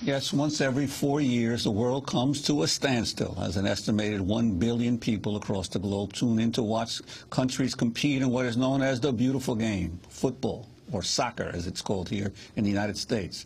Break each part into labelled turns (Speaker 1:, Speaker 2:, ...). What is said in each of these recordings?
Speaker 1: Yes, once every 4 years, the world comes to a standstill as an estimated 1 billion people across the globe tune in to watch countries compete in what is known as the beautiful game, football, or soccer, as it's called here in the United States.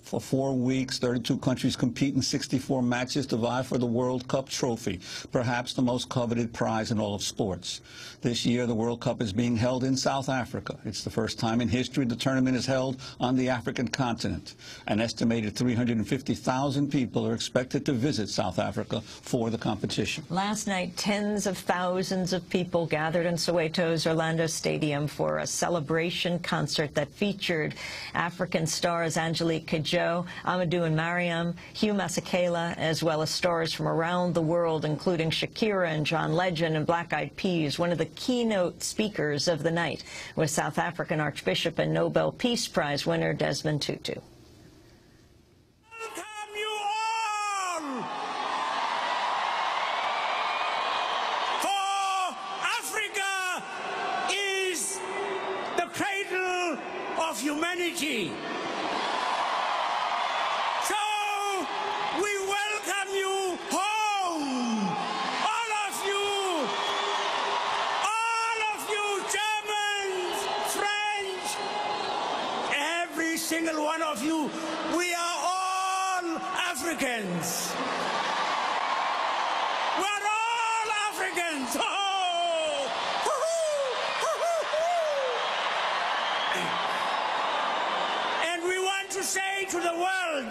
Speaker 1: For 4 weeks, 32 countries compete in 64 matches to vie for the World Cup trophy, perhaps the most coveted prize in all of sports. This year, the World Cup is being held in South Africa. It's the first time in history the tournament is held on the African continent. An estimated 350,000 people are expected to visit South Africa for the competition.
Speaker 2: Last night, tens of thousands of people gathered in Soweto's Orlando Stadium for a celebration concert that featured African stars Angelique Kidjo, Amadou and Mariam, Hugh Masekela, as well as stars from around the world, including Shakira and John Legend and Black Eyed Peas. One of the keynote speakers of the night was South African Archbishop and Nobel Peace Prize winner Desmond Tutu.
Speaker 3: Welcome you all! For Africa is the cradle of humanity. Single one of you, we are all Africans. We're all Africans. Oh! And we want to say to the world,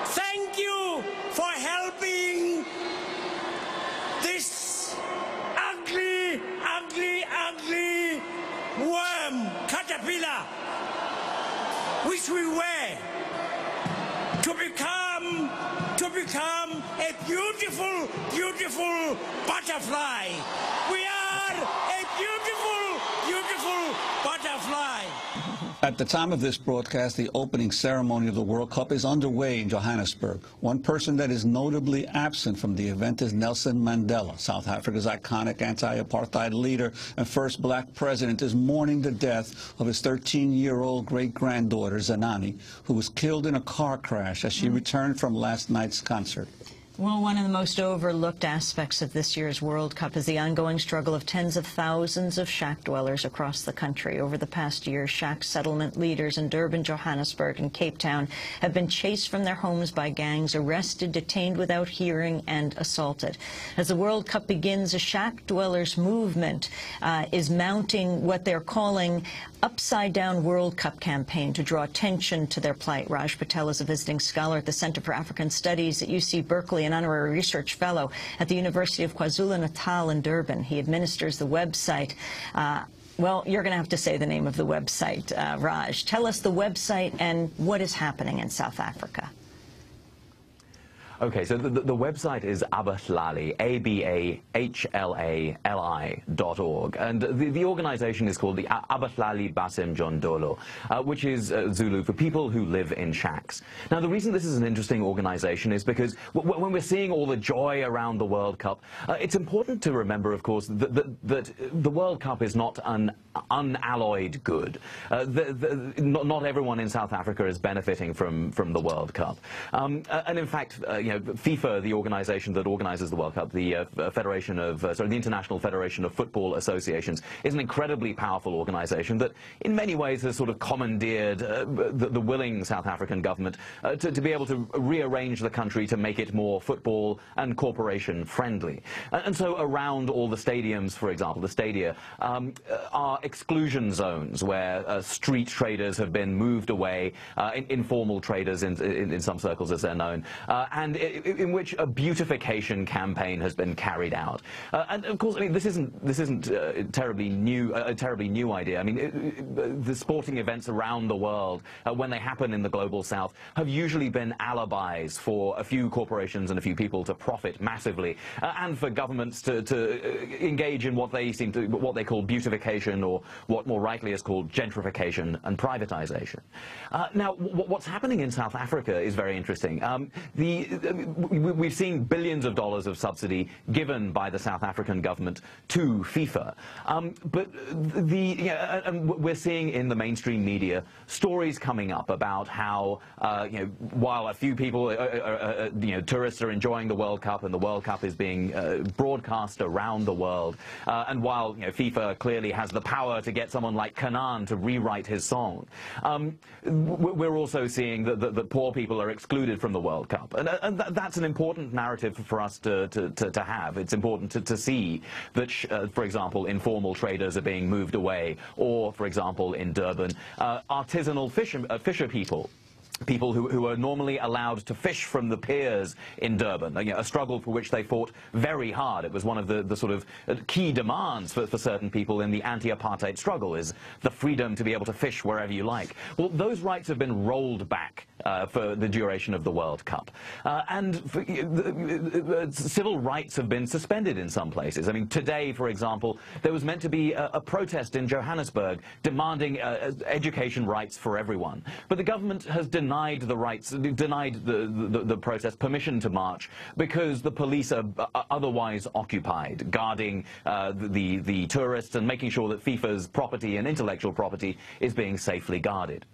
Speaker 3: thank you for helping this ugly, ugly, ugly worm, caterpillar, which we were, to become a beautiful, beautiful butterfly. We are a beautiful, beautiful butterfly.
Speaker 1: At the time of this broadcast, the opening ceremony of the World Cup is underway in Johannesburg. One person that is notably absent from the event is Nelson Mandela. South Africa's iconic anti-apartheid leader and first black president is mourning the death of his 13-year-old great-granddaughter, Zanani, who was killed in a car crash as she returned from last night's concert.
Speaker 2: Well, one of the most overlooked aspects of this year's World Cup is the ongoing struggle of tens of thousands of shack dwellers across the country. Over the past year, shack settlement leaders in Durban, Johannesburg, and Cape Town have been chased from their homes by gangs, arrested, detained without hearing, and assaulted. As the World Cup begins, a shack dwellers movement is mounting what they're calling upside-down World Cup campaign to draw attention to their plight. Raj Patel is a visiting scholar at the Center for African Studies at UC Berkeley, an honorary research fellow at the University of KwaZulu-Natal in Durban. He administers the website. Well, you're going to have to say the name of the website, Raj. Tell us the website and what is happening in South Africa.
Speaker 4: Okay, so the website is Abahlali, ABAHLALI.org, and the organization is called the Abahlali Basemjondolo, which is Zulu for people who live in shacks. Now, the reason this is an interesting organization is because when we're seeing all the joy around the World Cup, it's important to remember, of course, that the World Cup is not an unalloyed good. Not everyone in South Africa is benefiting from the World Cup, and in fact, you know, FIFA, the organization that organizes the World Cup, the the International Federation of Football Associations, is an incredibly powerful organization that in many ways has sort of commandeered the willing South African government to be able to rearrange the country to make it more football and corporation friendly. And so around all the stadiums, for example, the stadia, are exclusion zones where street traders have been moved away, informal traders in some circles as they're known, and in which a beautification campaign has been carried out. And of course, I mean, this isn't a terribly new idea. I mean, the sporting events around the world, when they happen in the global south, have usually been alibis for a few corporations and a few people to profit massively, and for governments to engage in what they call beautification, or what more rightly is called gentrification and privatization. Now, what's happening in South Africa is very interesting. we've seen billions of dollars of subsidy given by the South African government to FIFA. But and we're seeing in the mainstream media stories coming up about how, while a few people, tourists are enjoying the World Cup and the World Cup is being broadcast around the world, and while FIFA clearly has the power to get someone like Kanan to rewrite his song, we're also seeing that poor people are excluded from the World Cup, and that's an important narrative for us to have. It's important to see that, for example, informal traders are being moved away, or, for example, in Durban, artisanal fisher people who are normally allowed to fish from the piers in Durban, a struggle for which they fought very hard. It was one of the sort of key demands for certain people in the anti-apartheid struggle, is the freedom to be able to fish wherever you like. Well, those rights have been rolled back for the duration of the World Cup. And civil rights have been suspended in some places. I mean, today, for example, there was meant to be a protest in Johannesburg demanding education rights for everyone. But the government has denied the protest permission to march because the police are otherwise occupied, guarding the tourists and making sure that FIFA's property and intellectual property is being safely guarded.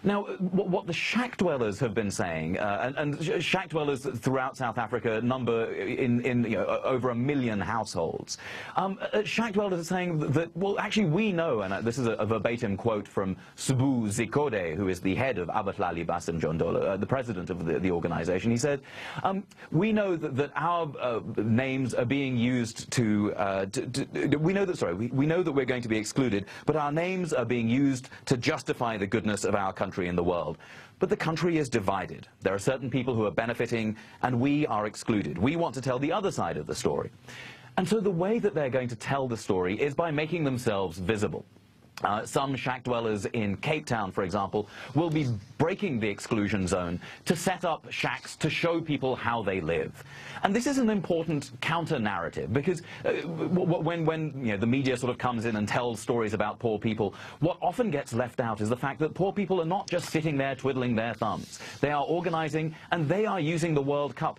Speaker 4: Now, what the shack dwellers have been saying, and shack dwellers throughout South Africa number in over 1 million households. Shack dwellers are saying that, well, actually we know, and this is a verbatim quote from Subu Zikode, who is the head of Abahlali Basim Jondolo, the president of the organization. He said, we know that our names are being used we know that we're going to be excluded, but our names are being used to justify the goodness of our country in the world. But the country is divided. There are certain people who are benefiting, and we are excluded. We want to tell the other side of the story. And so the way that they're going to tell the story is by making themselves visible. Some shack dwellers in Cape Town, for example, will be breaking the exclusion zone to set up shacks to show people how they live. And this is an important counter-narrative, because when the media sort of comes in and tells stories about poor people, what often gets left out is the fact that poor people are not just sitting there twiddling their thumbs. They are organizing, and they are using the World Cup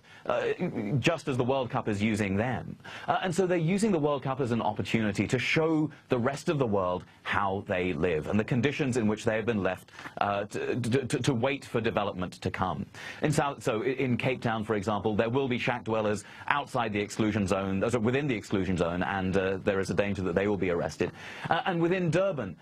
Speaker 4: just as the World Cup is using them. And so they're using the World Cup as an opportunity to show the rest of the world how they live and the conditions in which they have been left to wait for development to come. So in Cape Town, for example, there will be shack dwellers outside the exclusion zone, within the exclusion zone, and there is a danger that they will be arrested. And within Durban,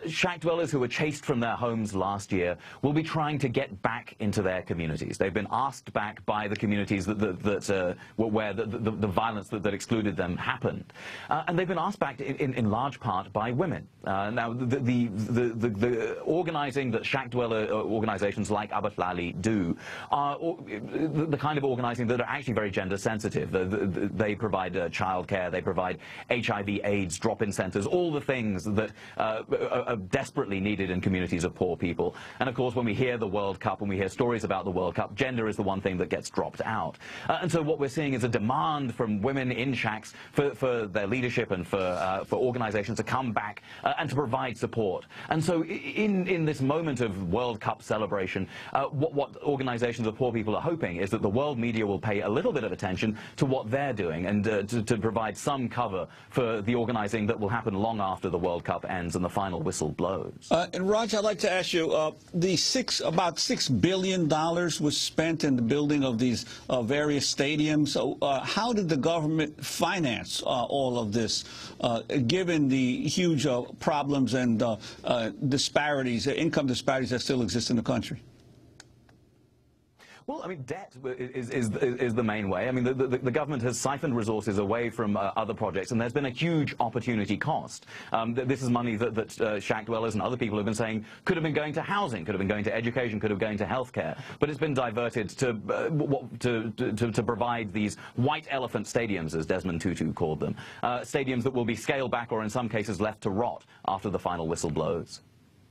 Speaker 4: shack dwellers who were chased from their homes last year will be trying to get back into their communities. They've been asked back by the communities where the violence that excluded them happened. And they've been asked back in large part by women. Now, the organizing that shack dweller organizations like Abahlali do are the kind of organizing that are actually very gender sensitive. They provide childcare, they provide HIV/AIDS drop-in centers, all the things that are desperately needed in communities of poor people. And of course, when we hear the World Cup, when we hear stories about the World Cup, gender is the one thing that gets dropped out. And so what we're seeing is a demand from women in shacks for their leadership and for organizations to come back and to provide support. And so in this moment of World Cup celebration, what organizations of poor people are hoping is that the world media will pay a little bit of attention to what they're doing and to provide some cover for the organizing that will happen long after the World Cup ends and the final whistle blows.
Speaker 1: And Raj, I'd like to ask you, about $6 billion was spent in the building of these various stadiums. So, how did the government finance all of this, given the huge problems and disparities, income disparities that still exist in the country?
Speaker 4: Well, I mean, debt is the main way. I mean, the government has siphoned resources away from other projects, and there's been a huge opportunity cost. This is money that shack dwellers and other people have been saying could have been going to housing, could have been going to education, could have been going to healthcare, but it's been diverted to provide these white elephant stadiums, as Desmond Tutu called them, stadiums that will be scaled back or in some cases left to rot after the final whistle blows.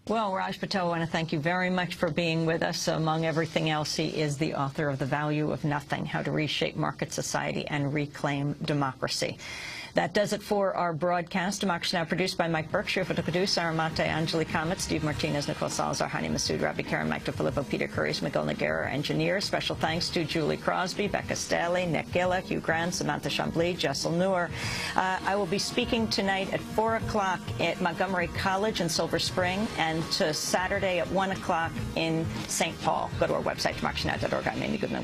Speaker 2: Well, Raj Patel, I want to thank you very much for being with us. Among everything else, he is the author of The Value of Nothing, How to Reshape Market Society and Reclaim Democracy. That does it for our broadcast. Democracy Now! Produced by Mike Berkshire, for the producer, Aramate, Angeli Kamet, Steve Martinez, Nicole Salazar, Hani Masood, Rabbi Karen, Mike DeFilippo, Peter Curries, Miguel Noguera, engineer. Special thanks to Julie Crosby, Becca Staley, Nick Gilla, Hugh Grant, Samantha Chambly, Jessel Noor. I will be speaking tonight at 4 o'clock at Montgomery College in Silver Spring, and to Saturday at 1 o'clock in St. Paul. Go to our website, democracynow.org. I'm Amy Goodman.